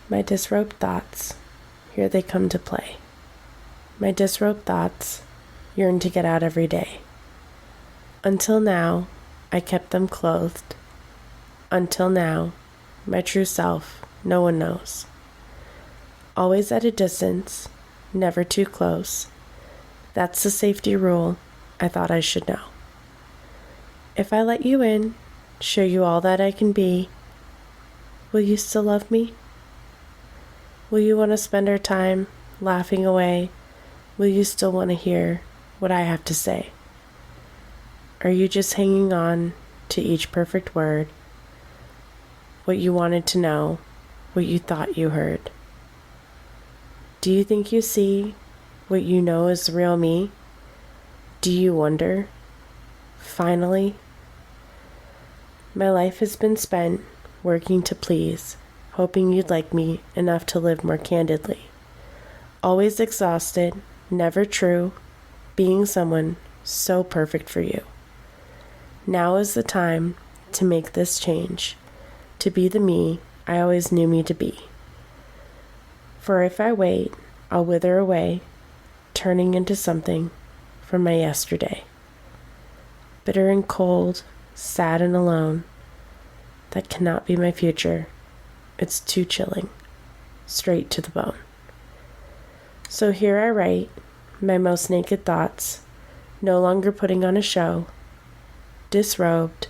My disrobed thoughts, here they come to play. My disrobed thoughts yearn to get out every day. Until now, I kept them clothed. Until now, my true self, no one knows. Always at a distance, never too close. That's the safety rule I thought I should know. If I let you in, show you all that I can be, will you still love me? Will you want to spend our time laughing away? Will you still want to hear what I have to say? Are you just hanging on to each perfect word? What you wanted to know, what you thought you heard? Do you think you see what you know is the real me? Do you wonder? Finally? My life has been spent working to please, hoping you'd like me enough to live more candidly. Always exhausted, never true, being someone so perfect for you. Now is the time to make this change, to be the me I always knew me to be. For if I wait, I'll wither away, turning into something from my yesterday. Bitter and cold, sad and alone, that cannot be my future. It's too chilling, straight to the bone. So here I write my most naked thoughts, no longer putting on a show, disrobed,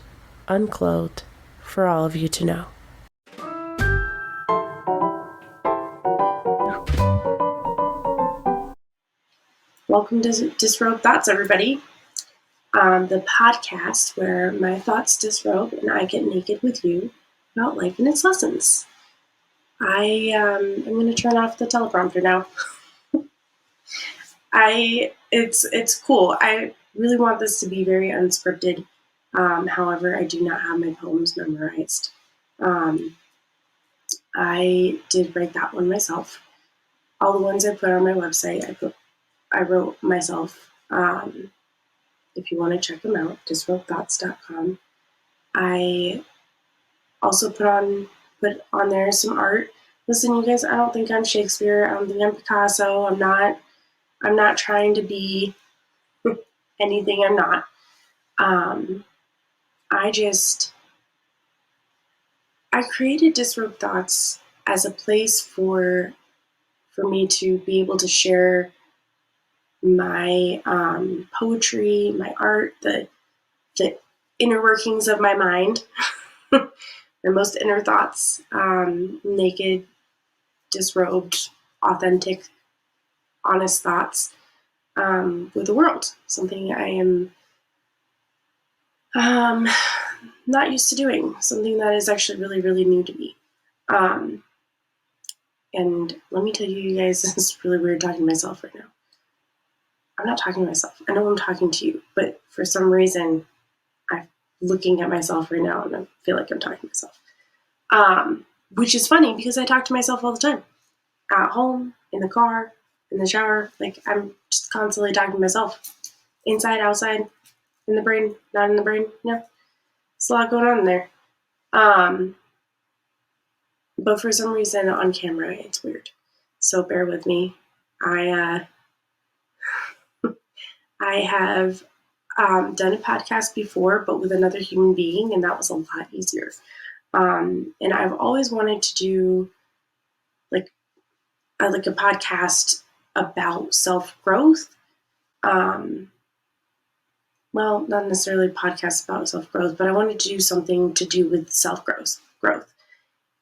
unclothed, for all of you to know. Welcome to Disrobed Thoughts, everybody. The podcast where my thoughts disrobe and I get naked with you about life and its lessons. I am going to turn off the teleprompter now. It's cool. I really want this to be very unscripted. However, I do not have my poems memorized. I did write that one myself. All the ones I put on my website, I wrote myself. If you want to check them out, disrobedthoughts.com. I also put on there some art. Listen, you guys, I don't think I'm Shakespeare. I don't think I'm Picasso. I'm not trying to be anything I'm not. I created Disrobed Thoughts as a place for me to be able to share my poetry, my art, the inner workings of my mind, my most inner thoughts, naked, disrobed, authentic, honest thoughts with the world. Something I am not used to doing. Something that is actually really, really new to me. And let me tell you guys, this is really weird talking to myself right now. I'm not talking to myself. I know I'm talking to you, but for some reason, I'm looking at myself right now and I feel like I'm talking to myself. Which is funny because I talk to myself all the time. At home, in the car, in the shower. Like, I'm just constantly talking to myself. Inside, outside, in the brain, not in the brain. Yeah. There's a lot going on in there. But for some reason, on camera, it's weird. So bear with me. I have done a podcast before, but with another human being, and that was a lot easier. And I've always wanted to do like a podcast about self-growth. Well, not necessarily a podcast about self-growth, but I wanted to do something to do with self-growth.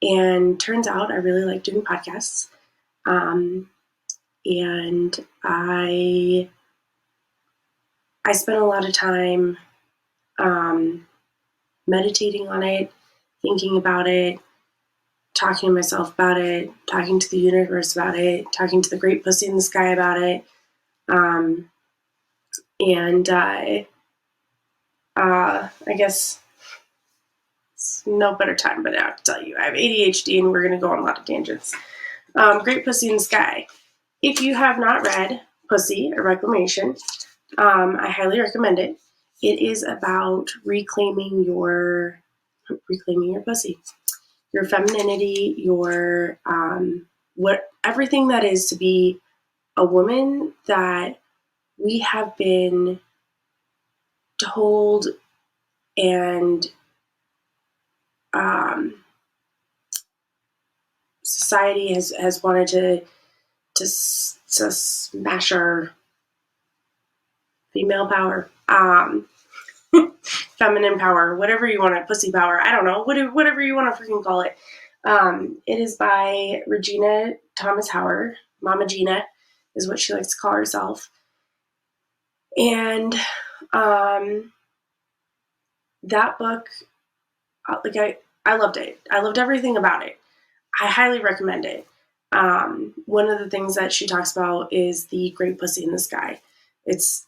And turns out I really like doing podcasts. And I spent a lot of time meditating on it, thinking about it, talking to myself about it, talking to the universe about it, talking to the great pussy in the sky about it. I guess it's no better time but now to tell you. I have ADHD and we're going to go on a lot of tangents. Great Pussy in the Sky. If you have not read Pussy, A Reclamation, I highly recommend it. It is about reclaiming your pussy. your femininity, your everything that is to be a woman that we have been told and society has wanted to smash our female power, feminine power, whatever you want to, pussy power, I don't know, whatever you want to freaking call it. It is by Regina Thomas Howard. Mama Gina is what she likes to call herself. And that book, I loved it. I loved everything about it. I highly recommend it. One of the things that she talks about is the great pussy in the sky. It's,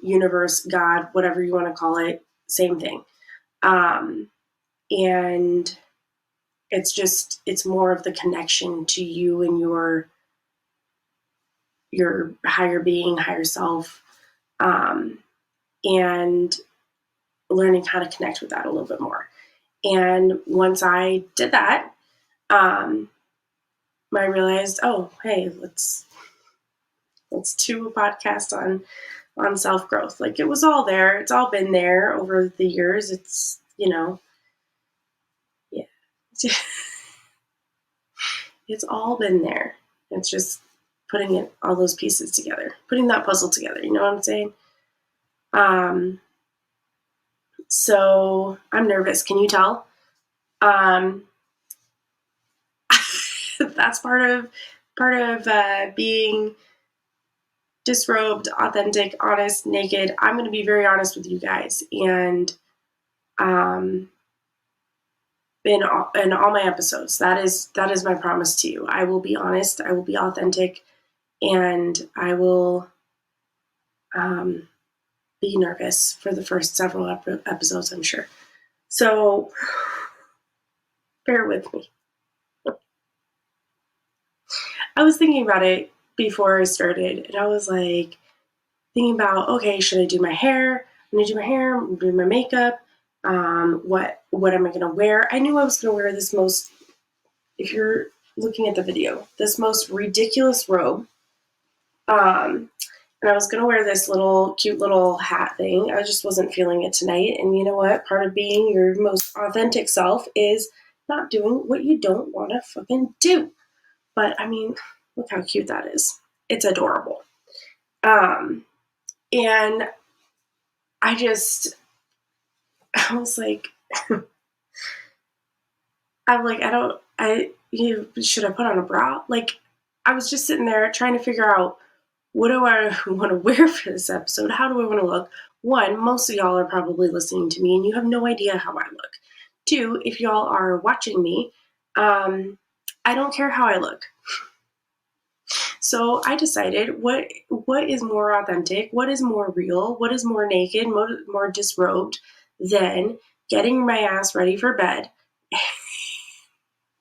universe, God, whatever you want to call it, same thing. And it's more of the connection to you and your higher being, higher self, and learning how to connect with that a little bit more. And once I did that, I realized, oh, hey, let's do a podcast on self-growth. Like, it was all there. It's all been there over the years. It's, yeah. It's all been there. It's just putting all those pieces together, putting that puzzle together. You know what I'm saying? So I'm nervous. Can you tell? That's part of being disrobed, authentic, honest, naked. I'm going to be very honest with you guys, and in all my episodes, that is my promise to you. I will be honest. I will be authentic, and I will be nervous for the first several episodes, I'm sure. So bear with me. I was thinking about it before I started, and I was like thinking about, okay, should I do my hair? I'm gonna do my hair, I'm gonna do my makeup. What am I gonna wear? I knew I was gonna wear this if you're looking at the video, this most ridiculous robe. And I was gonna wear this cute little hat thing. I just wasn't feeling it tonight. And you know what? Part of being your most authentic self is not doing what you don't want to fucking do. But look how cute that is. It's adorable. And I was like, should I put on a bra? Like, I was just sitting there trying to figure out, what do I want to wear for this episode? How do I want to look? One, most of y'all are probably listening to me and you have no idea how I look. Two, if y'all are watching me, I don't care how I look. So I decided, what is more authentic? What is more real? What is more naked, more disrobed than getting my ass ready for bed,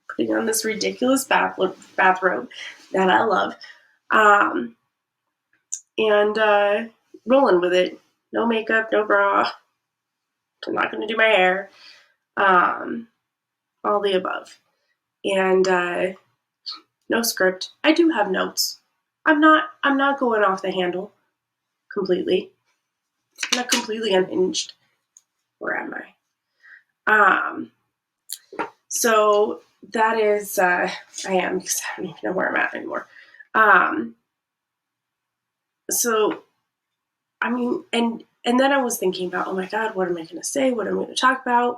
putting on this ridiculous bathrobe that I love, and rolling with it. No makeup, no bra. I'm not going to do my hair. All the above. And no script. I do have notes. I'm not going off the handle completely. I'm not completely unhinged. Or am I? So that is, I am, because I don't even know where I'm at anymore. So, and then I was thinking about, oh my God, what am I going to say? What am I going to talk about?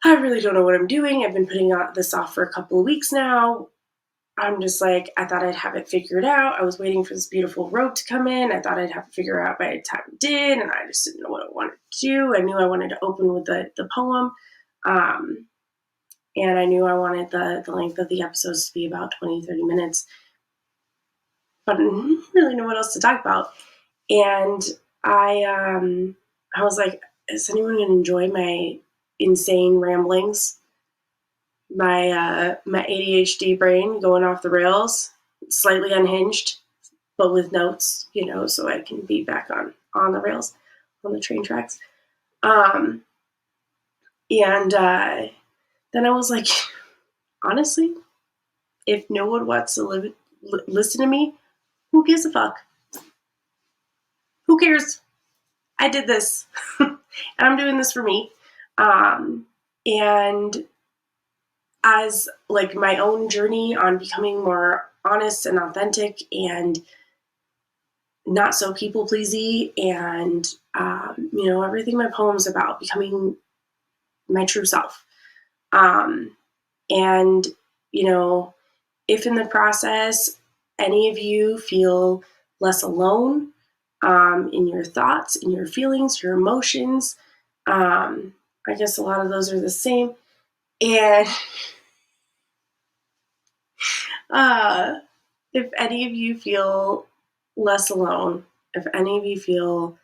I really don't know what I'm doing. I've been putting this off for a couple of weeks now. I'm just like, I thought I'd have it figured out. I was waiting for this beautiful robe to come in. I thought I'd have it figured out by the time it did, and I just didn't know what I wanted to do. I knew I wanted to open with the poem, and I knew I wanted the length of the episodes to be about 20, 30 minutes. But I didn't really know what else to talk about. And I was like, is anyone going to enjoy my insane ramblings? My ADHD brain going off the rails, slightly unhinged, but with notes, so I can be back on the rails, on the train tracks. And then I was like, honestly, if no one wants to listen to me, who gives a fuck? Who cares? I did this, and I'm doing this for me. And as like my own journey on becoming more honest and authentic and not so people pleasy, and everything my poem's about, becoming my true self. And if in the process any of you feel less alone in your thoughts, in your feelings, your emotions, I guess a lot of those are the same. And if any of you feel less alone, if any of you feel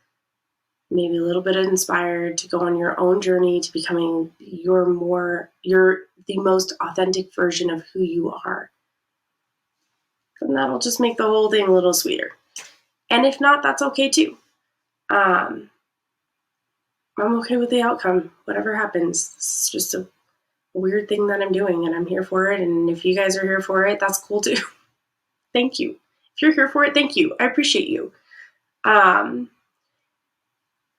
maybe a little bit inspired to go on your own journey to becoming the most authentic version of who you are, then that'll just make the whole thing a little sweeter. And if not, that's okay too. I'm okay with the outcome. Whatever happens, it's just a weird thing that I'm doing, and I'm here for it. And if you guys are here for it, that's cool too. Thank you. If you're here for it, thank you. I appreciate you.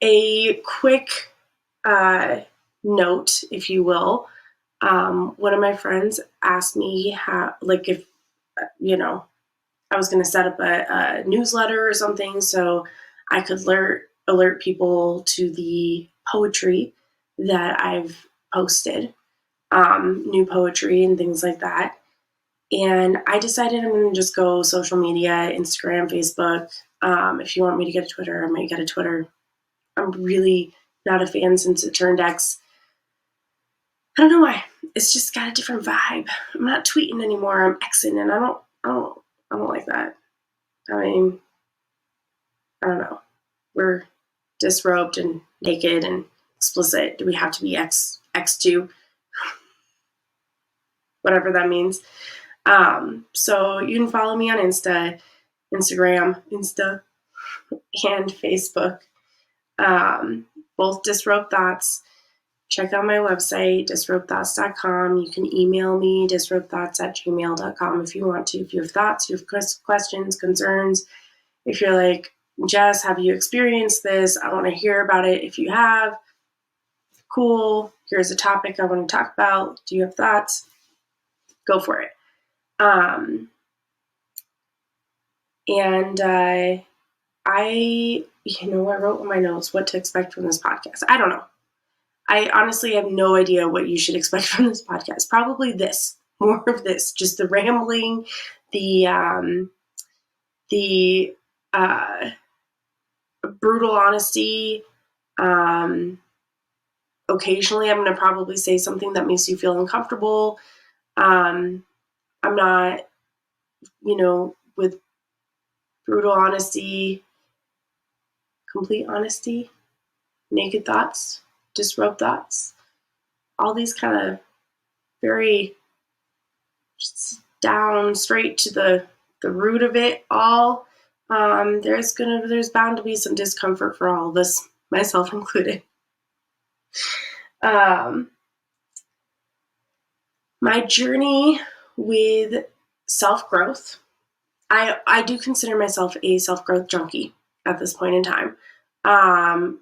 A quick note, if you will. One of my friends asked me if I was going to set up a newsletter or something so I could alert people to the poetry that I've posted, new poetry and things like that. And I decided I'm going to just go social media, Instagram, Facebook. If you want me to get a Twitter, I might get a Twitter. I'm really not a fan since it turned X. I don't know why. It's just got a different vibe. I'm not tweeting anymore. I'm Xing, and I don't like that. I mean, I don't know. We're disrobed and naked and explicit. Do we have to be X2? Whatever that means. So you can follow me on Instagram, and Facebook. Both Disrobed Thoughts. Check out my website, disrobedthoughts.com. You can email me, disrobedthoughts@gmail.com if you want to. If you have thoughts, you have questions, concerns. If you're like, Jess, have you experienced this? I want to hear about it. If you have, cool. Here's a topic I want to talk about. Do you have thoughts? Go for it. I wrote in my notes what to expect from this podcast. I don't know. I honestly have no idea what you should expect from this podcast. Probably this, more of this, just the rambling, the brutal honesty. Occasionally, I'm going to probably say something that makes you feel uncomfortable. I'm not, with brutal honesty, complete honesty, naked thoughts, disrobed thoughts, all these kind of very just down straight to the root of it all. There's bound to be some discomfort for all of us, myself included. My journey with self-growth, I do consider myself a self-growth junkie at this point in time.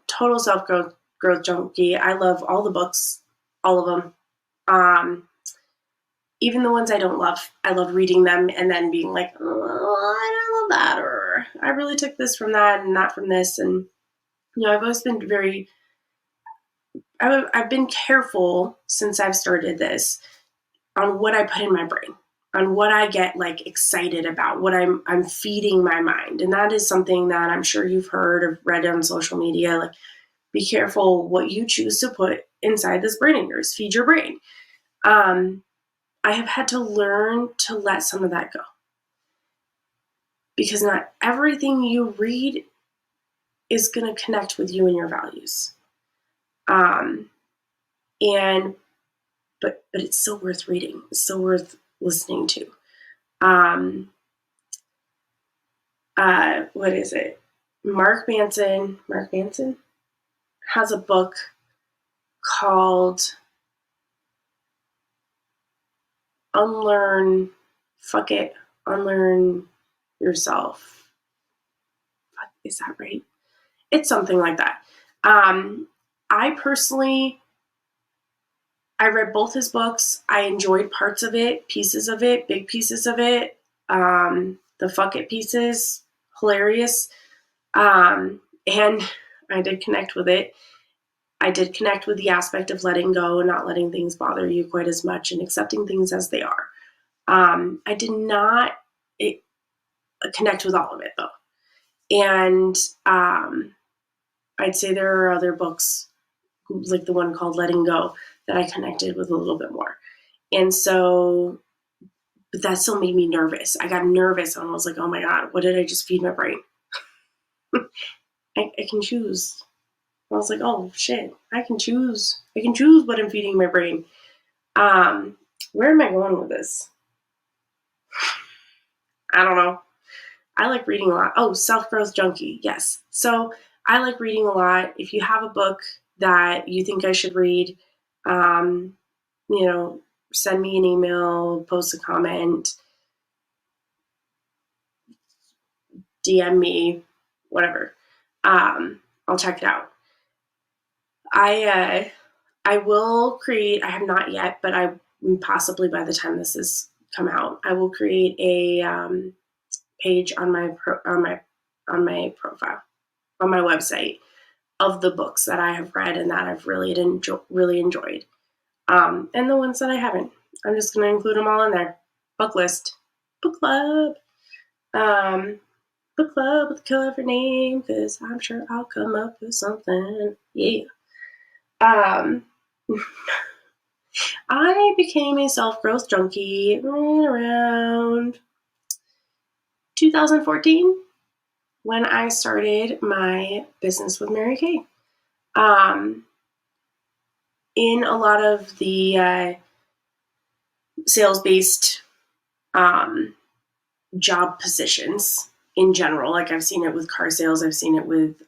Total self-growth junkie. I love all the books, all of them. Even the ones I don't love. I love reading them and then being like, oh, I don't love that, or I really took this from that and not from this. And, I've always been I've been careful since I've started this on what I put in my brain, on what I get like excited about, what I'm feeding my mind. And that is something that I'm sure you've heard or read on social media. Like, be careful what you choose to put inside this brain of yours. Feed your brain. I have had to learn to let some of that go. Because not everything you read is going to connect with you and your values. But it's still worth reading. It's still worth listening to. What is it? Mark Manson has a book called unlearn, fuck it, unlearn yourself. Is that right? It's something like that. I personally, I read both his books. I enjoyed parts of it, pieces of it, big pieces of it. The fuck it pieces, hilarious. And I did connect with it. I did connect with the aspect of letting go and not letting things bother you quite as much and accepting things as they are. I did not connect with all of it though. And I'd say there are other books, like the one called Letting Go, that I connected with a little bit more. And so, but that still made me nervous. I got nervous and I was like, oh my God, what did I just feed my brain? I can choose. I was like, oh shit, I can choose. I can choose what I'm feeding my brain. Where am I going with this? I don't know. I like reading a lot. Oh, Self-Growth Junkie. Yes. So I like reading a lot. If you have a book that you think I should read, um, you know, send me an email, post a comment, DM me, whatever. I'll check it out. I will create. I have not yet, but I possibly by the time this is come out, I will create a page on my profile on my website of the books that I have read and that I've really enjoyed, and the ones that I haven't. I'm just going to include them all in there. Book list, book club, book club with a clever name because I'm sure I'll come up with something. Yeah. Um, I became a self-growth junkie right around 2014 when I started my business with Mary Kay. In a lot of the sales-based job positions in general, like I've seen it with car sales, I've seen it with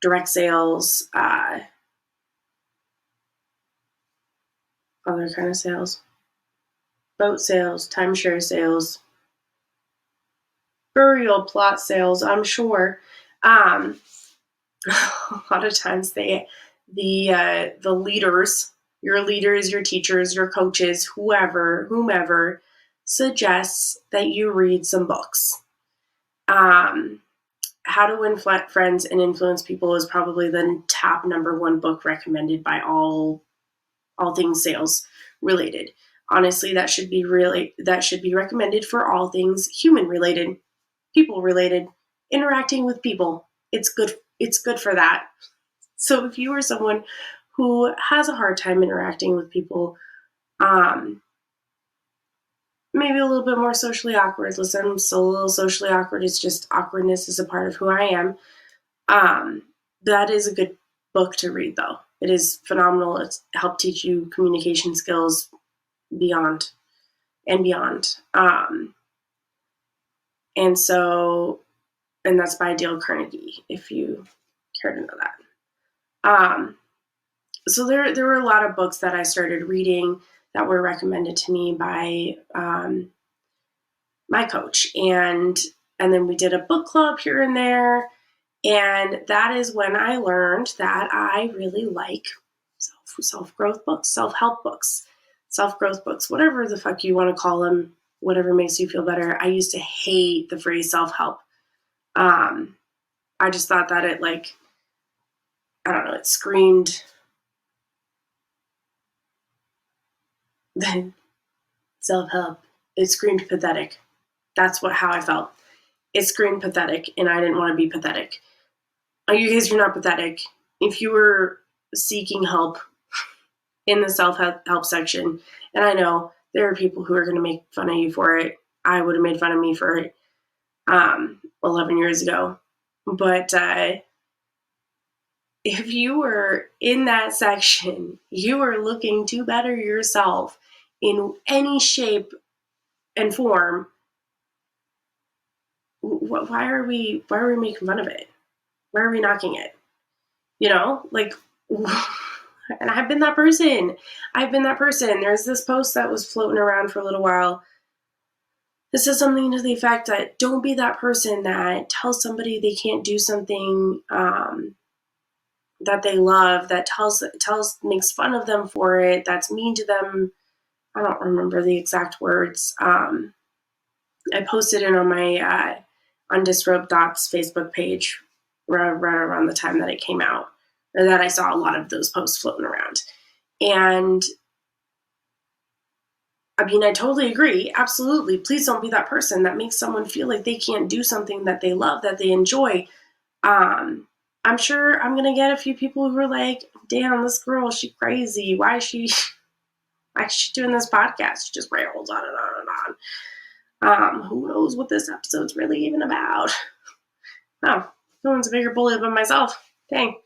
direct sales, other kind of sales, boat sales, timeshare sales, burial plot sales, I'm sure. A lot of times the leaders, your teachers, your coaches, whomever suggests that you read some books. How to Win Friends and Influence People is probably the top number one book recommended by all things sales related. Honestly, that should be recommended for all things human related, people related, interacting with people. It's good for that. So if you are someone who has a hard time interacting with people, maybe a little bit more socially awkward. Listen, I'm still a little socially awkward. It's just awkwardness is a part of who I am. That is a good book to read, though. It is phenomenal. It's helped teach you communication skills beyond and beyond. And that's by Dale Carnegie, if you care to know that. So there were a lot of books that I started reading that were recommended to me by my coach, and then we did a book club here and there, and that is when I learned that I really like self-growth books, self-help books, self-growth books, whatever the fuck you want to call them, whatever makes you feel better. I used to hate the phrase self-help. I just thought that it I don't know, it screamed self-help. It screamed pathetic. That's how I felt. It screamed pathetic, and I didn't want to be pathetic. You guys are not pathetic. If you were seeking help in the self-help section, and I know there are people who are going to make fun of you for it. I would have made fun of me for it 11 years ago. But if you were in that section, you were looking to better yourself in any shape and form, why are we making fun of it? Why are we knocking it? You know, like, And I've been that person. There's this post that was floating around for a little while. This is something to the effect that don't be that person that tells somebody they can't do something that they love, that makes fun of them for it, that's mean to them. I don't remember the exact words. I posted it on my on Disrobed Thoughts Facebook page right around the time that it came out, or that I saw a lot of those posts floating around. And I mean, I totally agree. Absolutely. Please don't be that person that makes someone feel like they can't do something that they love, that they enjoy. I'm sure I'm going to get a few people who are like, damn, this girl, she crazy. Why is she doing this podcast? She just rambles on and on and on. Who knows what this episode's really even about? Oh, no one's a bigger bully than myself. Dang.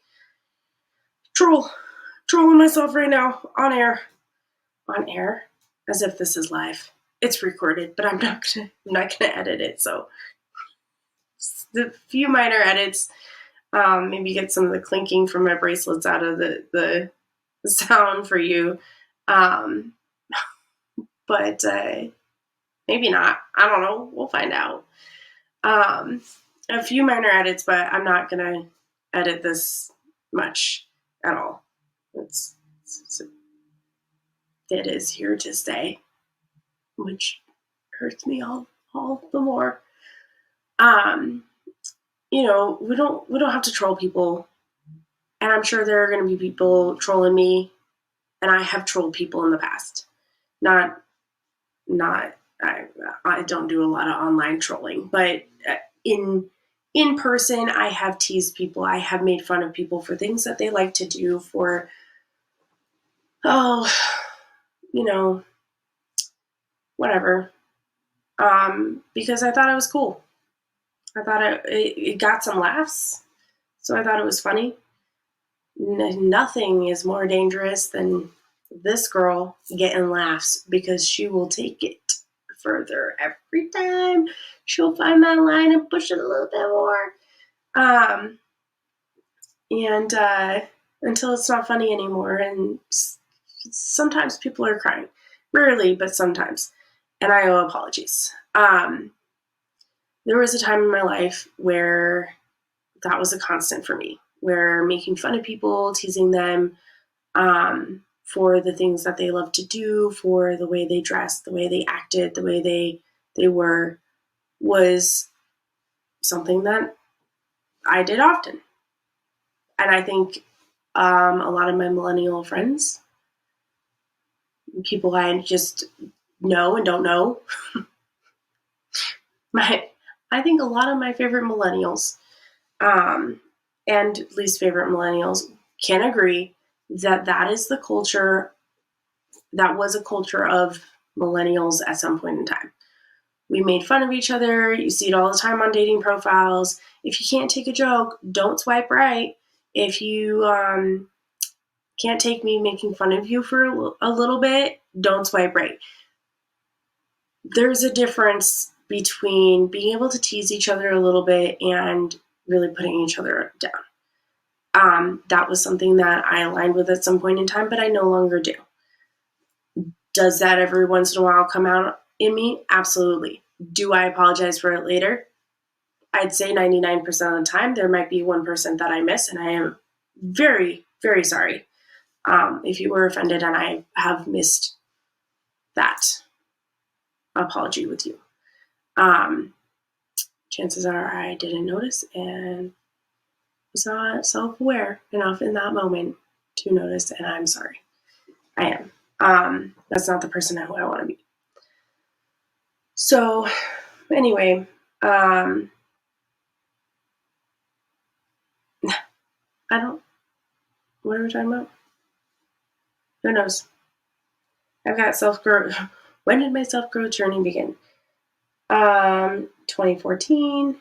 Trolling myself right now on air. On air? As if this is live. It's recorded, but I'm not gonna edit it. So the few minor edits, maybe get some of the clinking from my bracelets out of the sound for you. But maybe not. I don't know. We'll find out. A few minor edits, but I'm not gonna edit this much at all. It is here to stay, which hurts me all the more. We don't have to troll people, and I'm sure there are going to be people trolling me, and I have trolled people in the past. Not I don't do a lot of online trolling, but in person, I have teased people. I have made fun of people for things that they like to do, for whatever. Because I thought it was cool. I thought it got some laughs, so I thought it was funny. Nothing is more dangerous than this girl getting laughs, because she will take it further every time. She'll find that line and push it a little bit more. And until it's not funny anymore. And sometimes people are crying. Rarely, but sometimes. And I owe apologies. There was a time in my life where that was a constant for me, where making fun of people, teasing them for the things that they love to do, for the way they dressed, the way they acted, the way they were, was something that I did often. And I think a lot of my millennial friends, people I just know and don't know, I think a lot of my favorite millennials and least favorite millennials can agree that is the culture, that was a culture of millennials at some point in time. We made fun of each other. You see it all the time on dating profiles. If you can't take a joke, don't swipe right. If you can't take me making fun of you for a little bit, don't swipe right. There's a difference between being able to tease each other a little bit and really putting each other down. That was something that I aligned with at some point in time, but I no longer do. Does that every once in a while come out in me? Absolutely. Do I apologize for it later? I'd say 99% of the time. There might be 1% that I miss, and I am very, very sorry if you were offended and I have missed that apology with you. Chances are I didn't notice and was not self-aware enough in that moment to notice, and I'm sorry. I am. That's not the person who I want to be. So, anyway, I don't. What are we talking about? Who knows? I've got self-growth. When did my self-growth journey begin? 2014.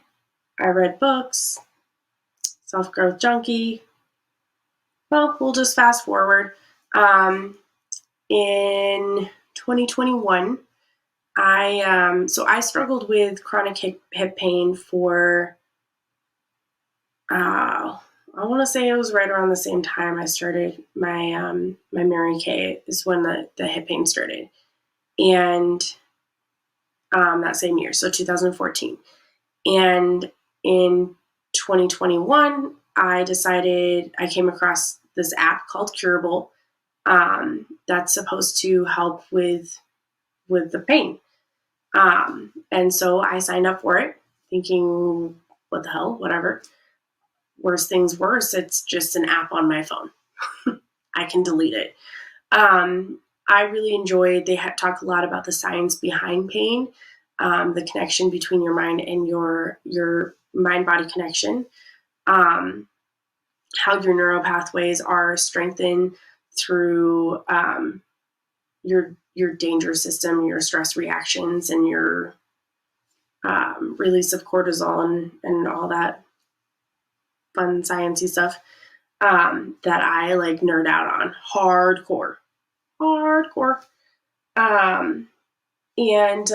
I read books. Self-growth junkie. Well, we'll just fast forward. In 2021, I struggled with chronic hip pain for I want to say it was right around the same time I started my Mary Kay is when the hip pain started, and that same year, so 2014. And in 2021, I came across this app called Curable that's supposed to help with the pain. And so I signed up for it, thinking, what the hell, whatever. Worst things worse, it's just an app on my phone. I can delete it. I really enjoyed, they talk a lot about the science behind pain, the connection between your mind and your mind-body connection, how your neural pathways are strengthened through your danger system, your stress reactions, and your release of cortisol and all that fun sciencey stuff that I like nerd out on hardcore. Um, and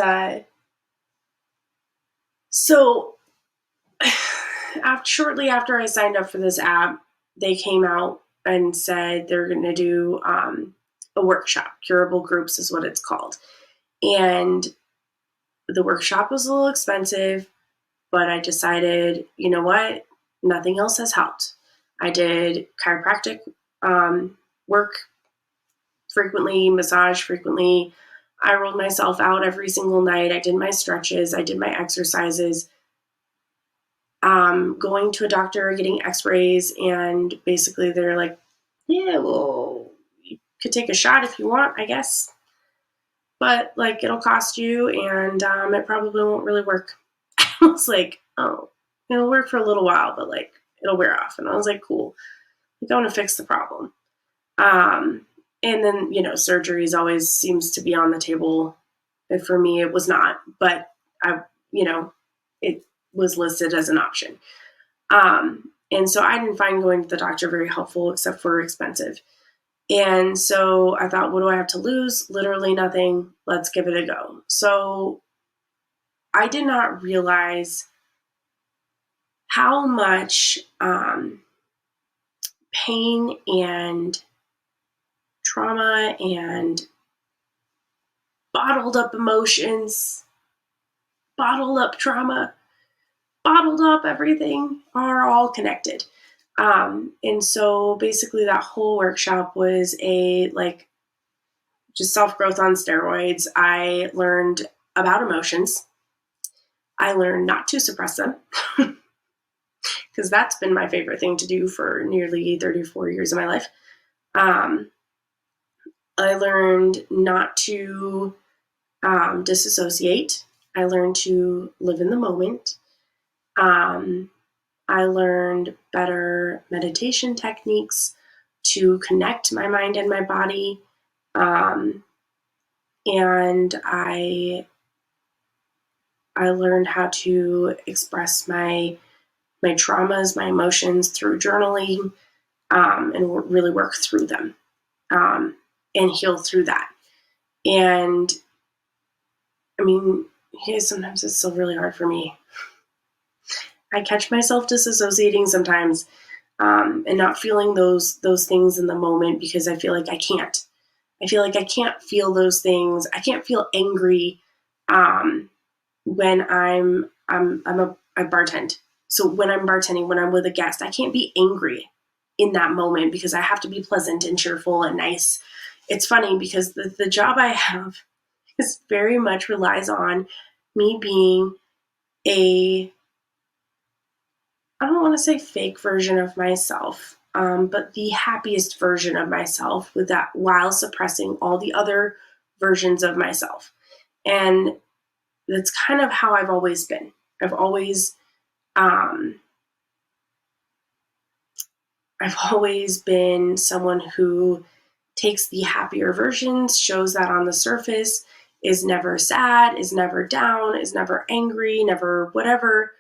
so shortly after I signed up for this app, they came out and said they're going to do a workshop. Curable Groups is what it's called. And the workshop was a little expensive, but I decided, you know what? Nothing else has helped. I did chiropractic work frequently, massage frequently. I rolled myself out every single night. I did my stretches. I did my exercises. Going to a doctor, getting x-rays, and basically they're like, yeah, well, you could take a shot if you want, I guess. But like, it'll cost you, and it probably won't really work. I was like, oh, it'll work for a little while, but like, it'll wear off. And I was like, cool. I want to fix the problem. And then, surgeries always seems to be on the table. And for me, it was not, but it was listed as an option. And so I didn't find going to the doctor very helpful, except for expensive. And so I thought, what do I have to lose? Literally nothing. Let's give it a go. So I did not realize how much pain and trauma and bottled up emotions, bottled up trauma, bottled up everything are all connected. And so basically that whole workshop was just self-growth on steroids. I learned about emotions. I learned not to suppress them because that's been my favorite thing to do for nearly 34 years of my life. I learned not to disassociate. I learned to live in the moment. I learned better meditation techniques to connect my mind and my body. And I learned how to express my traumas, my emotions through journaling, and really work through them, and heal through that. And I mean, sometimes it's still really hard for me. I catch myself disassociating sometimes, and not feeling those things in the moment because I feel like I can't. I feel like I can't feel those things. I can't feel angry when I bartend. So when I'm bartending, when I'm with a guest, I can't be angry in that moment because I have to be pleasant and cheerful and nice. It's funny because the job I have is very much relies on me being I don't want to say fake version of myself, but the happiest version of myself with that while suppressing all the other versions of myself. And that's kind of how I've always been. I've always been someone who takes the happier versions, shows that on the surface, is never sad, is never down, is never angry, never whatever.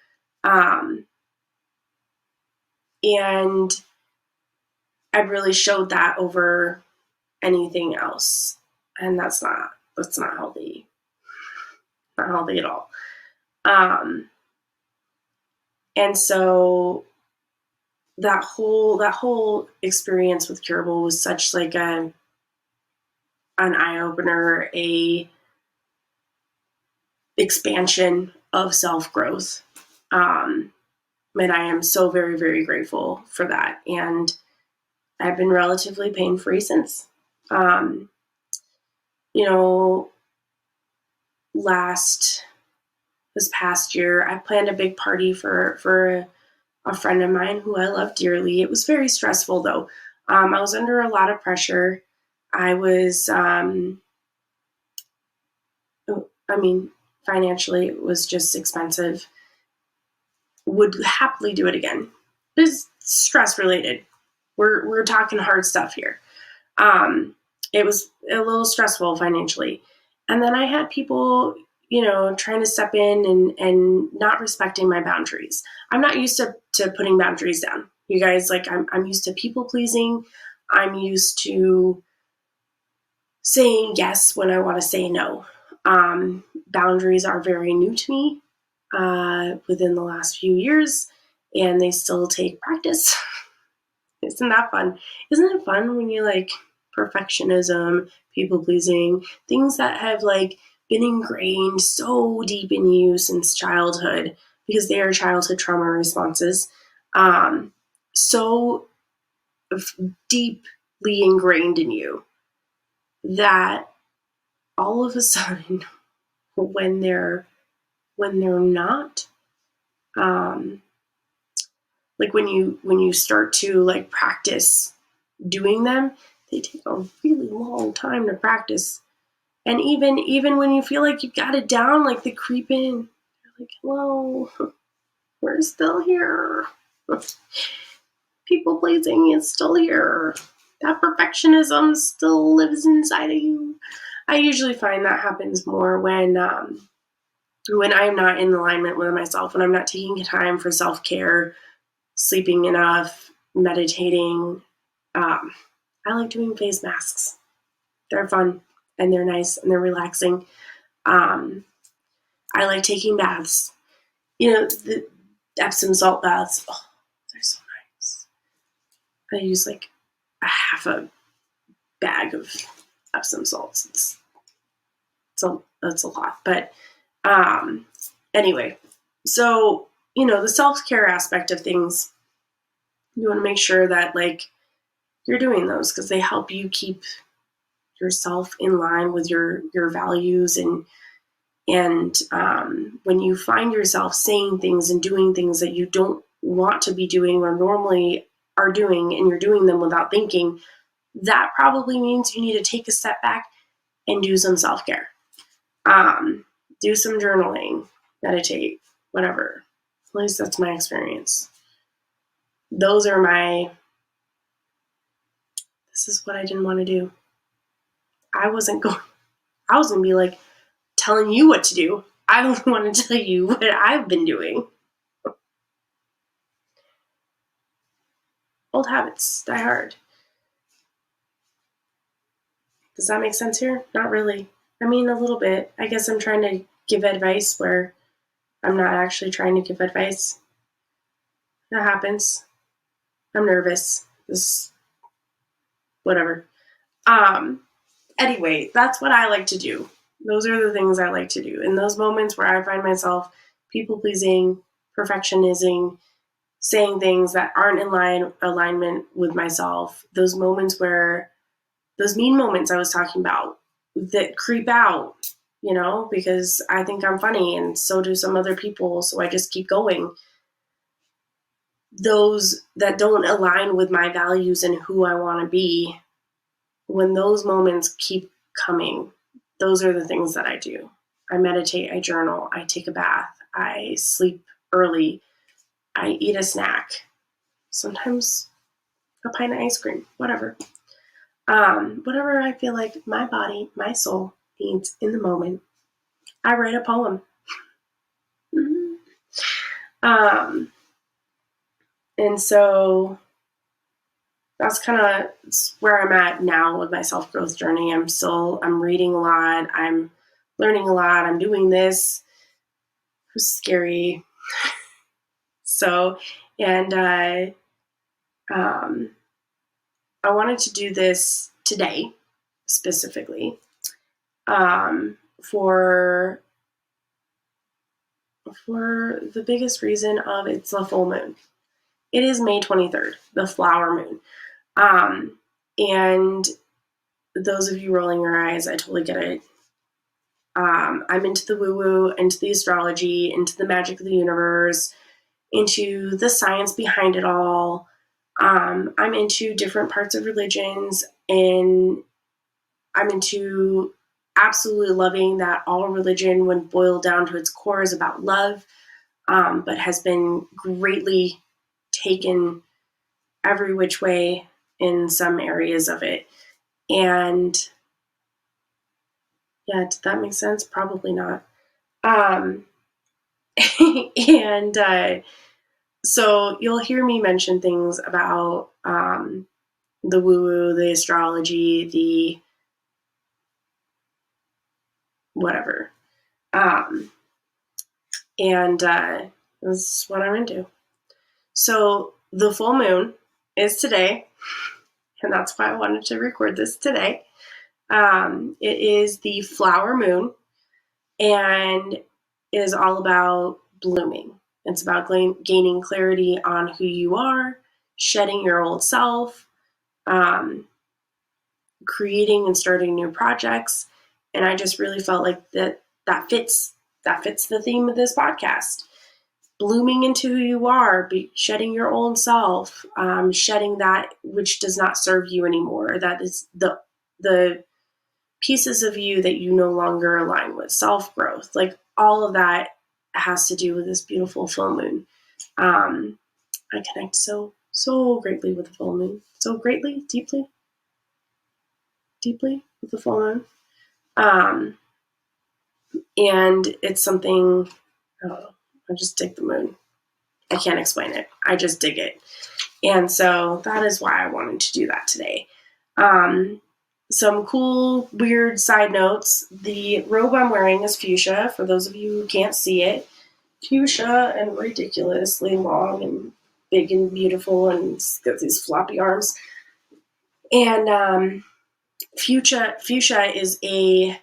And I really showed that over anything else. And that's not healthy. Not healthy at all. And so that whole experience with Curable was such like an eye opener, a expansion of self growth. And I am so very, very grateful for that. And I've been relatively pain free since. Um, you know, last this past year, I planned a big party for a friend of mine who I love dearly. It was very stressful though. I was under a lot of pressure. I was, I mean, financially, it was just expensive. Would happily do it again. It's stress related. We're talking hard stuff here. It was a little stressful financially. And then I had people, trying to step in and not respecting my boundaries. I'm not used to putting boundaries down. You guys, like I'm used to people pleasing. I'm used to saying yes when I want to say no. Boundaries are very new to me within the last few years, and they still take practice. Isn't that fun? Isn't it fun when you like perfectionism, people pleasing, things that have like been ingrained so deep in you since childhood because they are childhood trauma responses, so deeply ingrained in you that all of a sudden, when they're not, um, like when you start to like practice doing them, they take a really long time to practice. And even when you feel like you've got it down, like they creep in. You're like, hello, we're still here. People pleasing is still here. That perfectionism still lives inside of you. I usually find that happens more when I'm not in alignment with myself, when I'm not taking time for self-care, sleeping enough, meditating. I like doing face masks. They're fun and they're nice and they're relaxing. Um, I like taking baths. The Epsom salt baths. Oh, they're so nice. I use like a half a bag of Epsom salts. That's a lot. But anyway, so the self-care aspect of things, you want to make sure that like you're doing those because they help you keep yourself in line with your values. And when you find yourself saying things and doing things that you don't want to be doing or normally are doing, and you're doing them without thinking, that probably means you need to take a step back and do some self-care. Do some journaling, meditate, whatever. At least that's my experience. Those are this is what I didn't want to do. I wasn't going to be like telling you what to do. I only want to tell you what I've been doing. Old habits die hard. Does that make sense here? Not really. I mean, a little bit. I guess I'm trying to give advice where I'm not actually trying to give advice. That happens. I'm nervous. This, whatever. Anyway, that's what I like to do. Those are the things I like to do. In those moments where I find myself people pleasing, perfectionism, saying things that aren't in alignment with myself, those moments where those mean moments I was talking about that creep out, because I think I'm funny and so do some other people, so I just keep going. Those that don't align with my values and who I want to be, when those moments keep coming, those are the things that I do. I meditate, I journal, I take a bath, I sleep early, I eat a snack, sometimes a pint of ice cream, whatever. Whatever I feel like my body, my soul needs in the moment. I write a poem. Mm-hmm. And so that's kind of where I'm at now with my self-growth journey. I'm reading a lot. I'm learning a lot. I'm doing this. It was scary. So, and I wanted to do this today specifically for the biggest reason of it's the full moon. It is May 23rd, the flower moon. And those of you rolling your eyes, I totally get it. I'm into the woo-woo, into the astrology, into the magic of the universe, into the science behind it all. I'm into different parts of religions, and I'm into absolutely loving that all religion, when boiled down to its core, is about love, but has been greatly taken every which way in some areas of it. And yeah, did that make sense? Probably not. And so you'll hear me mention things about the woo-woo, the astrology, the whatever. And this is what I'm into. So the full moon is today, and that's why I wanted to record this today. It is the flower moon, and it is all about blooming. It's about gaining clarity on who you are, shedding your old self, creating and starting new projects. And I just really felt like that fits the theme of this podcast. Blooming into who you are, shedding your old self, shedding that which does not serve you anymore. That is the pieces of you that you no longer align with, self-growth. Like all of that has to do with this beautiful full moon. I connect so greatly with the full moon. So greatly, deeply with the full moon. And it's something, I don't know, I just dig the moon. I can't explain it. I just dig it. And so that is why I wanted to do that today. Some cool, weird side notes. The robe I'm wearing is fuchsia, for those of you who can't see it. Fuchsia and ridiculously long and big and beautiful, and it's got these floppy arms. And fuchsia is I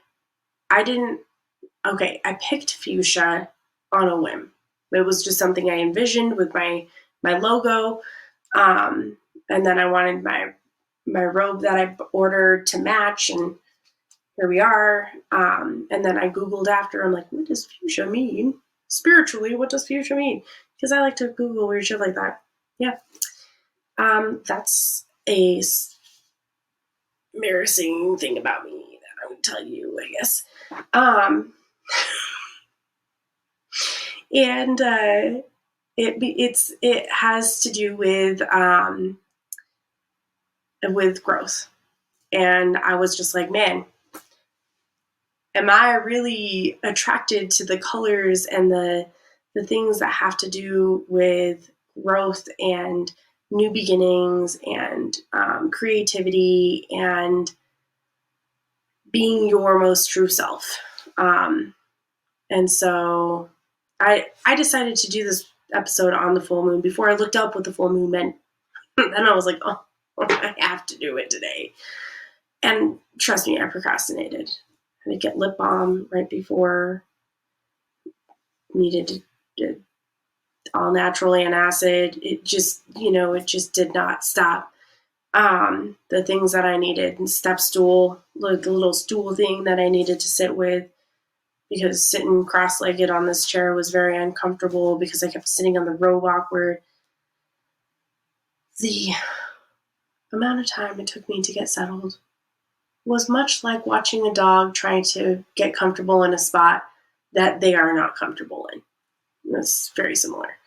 picked fuchsia on a whim. It was just something I envisioned with my logo. And then I wanted my robe that I ordered to match, and here we are. And then I Googled after. I'm like, what does fuchsia mean? Spiritually, what does fuchsia mean? Because I like to Google weird shit like that. Yeah. That's a embarrassing thing about me that I would tell you, I guess. And it has to do with growth. And I was just like, man, am I really attracted to the colors and the things that have to do with growth and new beginnings and creativity and being your most true self. And so I decided to do this episode on the full moon before I looked up what the full moon meant. Then I was like, oh, I have to do it today. And trust me, I procrastinated. I had to get lip balm right before. Needed to all natural antacid. It just did not stop. The things that I needed, and step stool, the little stool thing that I needed to sit with, because sitting cross-legged on this chair was very uncomfortable because I kept sitting on the robe awkward. The amount of time it took me to get settled was much like watching a dog trying to get comfortable in a spot that they are not comfortable in. It's very similar.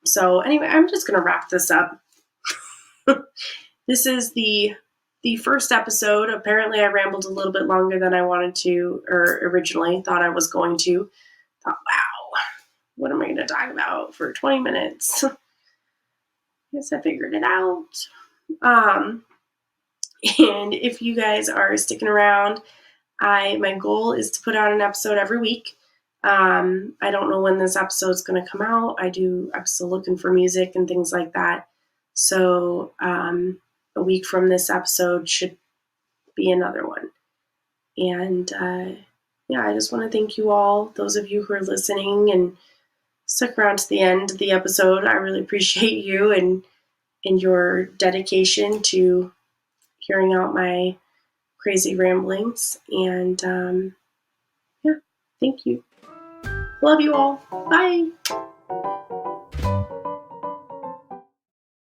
So anyway, I'm just going to wrap this up. This is the first episode. Apparently I rambled a little bit longer than I wanted to, or originally thought I was going to. Thought, wow, what am I going to talk about for 20 minutes? Guess I figured it out. And if you guys are sticking around, my goal is to put out an episode every week. I don't know when this episode is going to come out. I'm still looking for music and things like that. So a week from this episode should be another one. And yeah, I just want to thank you all, those of you who are listening and stuck around to the end of the episode. I really appreciate you and your dedication to hearing out my crazy ramblings. And yeah, thank you. Love you all. Bye.